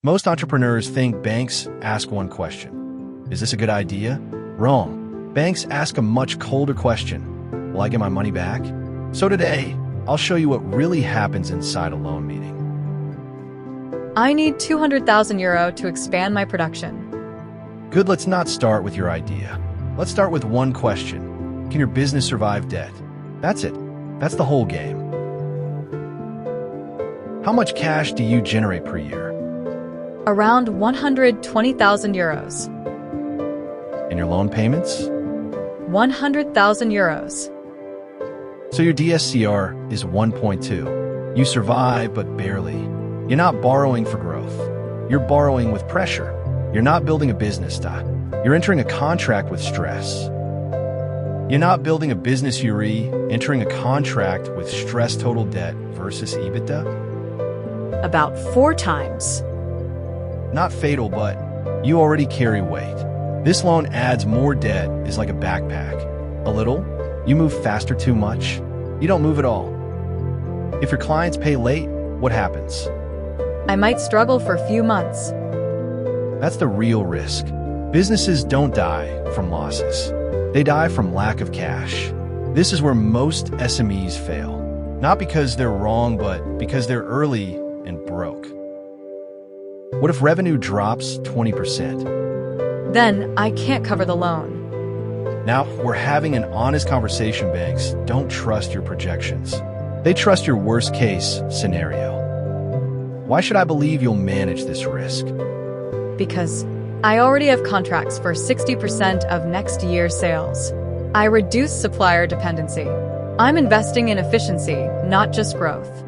Most entrepreneurs think banks ask one question. Is this a good idea? Wrong. Banks ask a much colder question. Will I get my money back? So today, I'll show you what really happens inside a loan meeting. I need 200,000 euro to expand my production. Good, let's not start with your idea. Let's start with one question. Can your business survive debt? That's it. That's the whole game. How much cash do you generate per year? Around 120,000 euros. And your loan payments? 100,000 euros. So your DSCR is 1.2. You survive, but barely. You're not borrowing for growth. You're borrowing with pressure. You're not building a business, You're entering a contract with stress. You're not building a business, you're entering a contract with stress total debt versus EBITDA? About 4 times. Not fatal, but you already carry weight. This loan adds more debt is like a backpack. A little, you move faster, too much, you don't move at all. If your clients pay late, what happens? I might struggle for a few months. That's the real risk. Businesses don't die from losses. They die from lack of cash. This is where most SMEs fail. Not because they're wrong, but because they're early and broke. What if revenue drops 20%? Then I can't cover the loan. Now, we're having an honest conversation. Banks don't trust your projections. They trust your worst-case scenario. Why should I believe you'll manage this risk? Because I already have contracts for 60% of next year's sales. I reduce supplier dependency. I'm investing in efficiency, not just growth.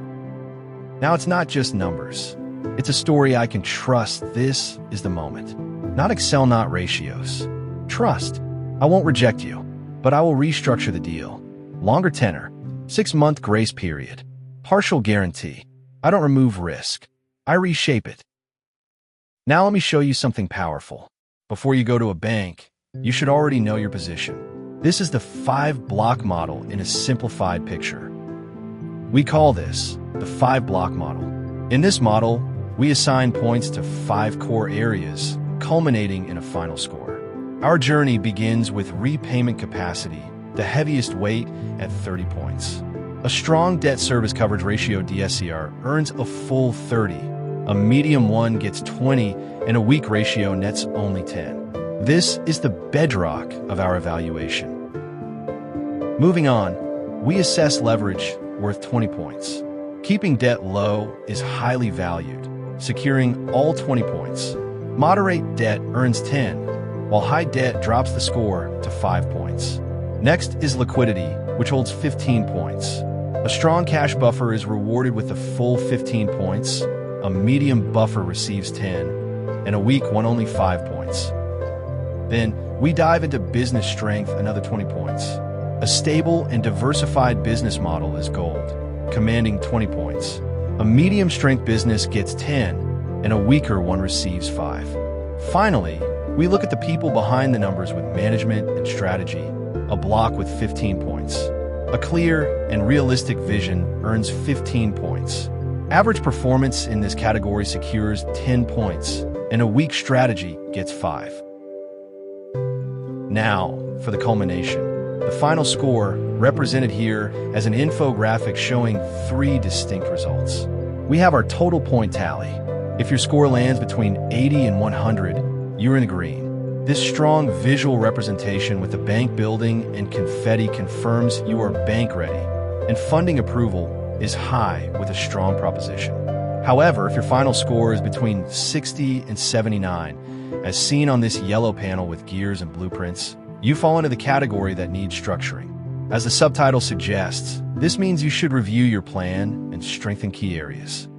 Now, it's not just numbers. It's a story I can trust. This is the moment. Not Excel, not ratios. Trust. I won't reject you, but I will restructure the deal. Longer tenor, 6-month grace period, partial guarantee. I don't remove risk. I reshape it. Now let me show you something powerful. Before you go to a bank, you should already know your position. This is the 5-block model in a simplified picture. We call this the 5-block model. In this model, we assign points to 5 core areas, culminating in a final score. Our journey begins with repayment capacity, the heaviest weight at 30 points. A strong debt service coverage ratio DSCR earns a full 30. A medium one gets 20, and a weak ratio nets only 10. This is the bedrock of our evaluation. Moving on, we assess leverage worth 20 points. Keeping debt low is highly valued, securing all 20 points. Moderate debt earns 10, while high debt drops the score to 5 points. Next is liquidity, which holds 15 points. A strong cash buffer is rewarded with the full 15 points. A medium buffer receives 10, and a weak one only 5 points. Then, we dive into business strength, another 20 points. A stable and diversified business model is gold, commanding 20 points. A medium strength business gets 10, and a weaker one receives 5. Finally, we look at the people behind the numbers with management and strategy, a block with 15 points. A clear and realistic vision earns 15 points. Average performance in this category secures 10 points, and a weak strategy gets 5. Now, for the culmination. The final score, represented here as an infographic showing 3 distinct results. We have our total point tally. If your score lands between 80 and 100, you're in the green. This strong visual representation with the bank building and confetti confirms you are bank ready, and funding approval is high with a strong proposition. However, if your final score is between 60 and 79, as seen on this yellow panel with gears and blueprints, you fall into the category that needs structuring. As the subtitle suggests, this means you should review your plan and strengthen key areas.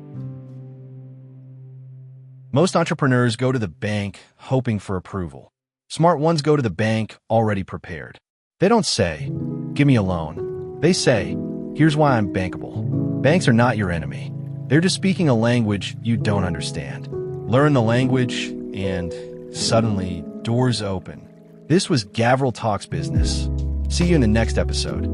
Most entrepreneurs go to the bank hoping for approval. Smart ones go to the bank already prepared. They don't say, "Give me a loan." They say, "Here's why I'm bankable." Banks are not your enemy. They're just speaking a language you don't understand. Learn the language, and suddenly, doors open. This was Gavril Talks Business. See you in the next episode.